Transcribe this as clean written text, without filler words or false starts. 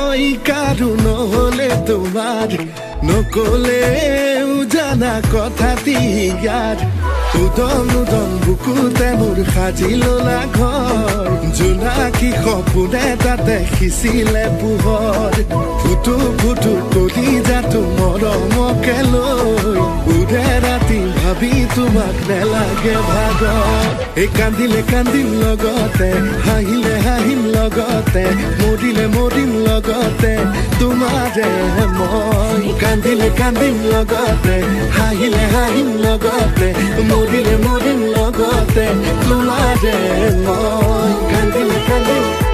মই কাৰো নহলে তোমাৰ নকলেও জানা কথাটি ইয়াত উদন উদন বুকুতে মোৰ সাজি ললা ঘৰ জোনাকী সপোনে তাতে সিঁচিলে পোহৰ ফুটু ফুটু কলিজাটো মৰমকে লৈ উৰে ৰাতি ভাবি তোমাক নেলাগে ভাগৰ এই কান্দিলে কান্দিম লগতে হাঁহিলে হাঁহিম লগতে মৰিলে মৰিম লগতে তোমাৰে মই কান্দিলে কান্দিম লগতে হাঁহিলে হাঁহিম লগতে মৰিলে মৰিম লগতে তোমাৰে মই কান্দিলে কান্দিম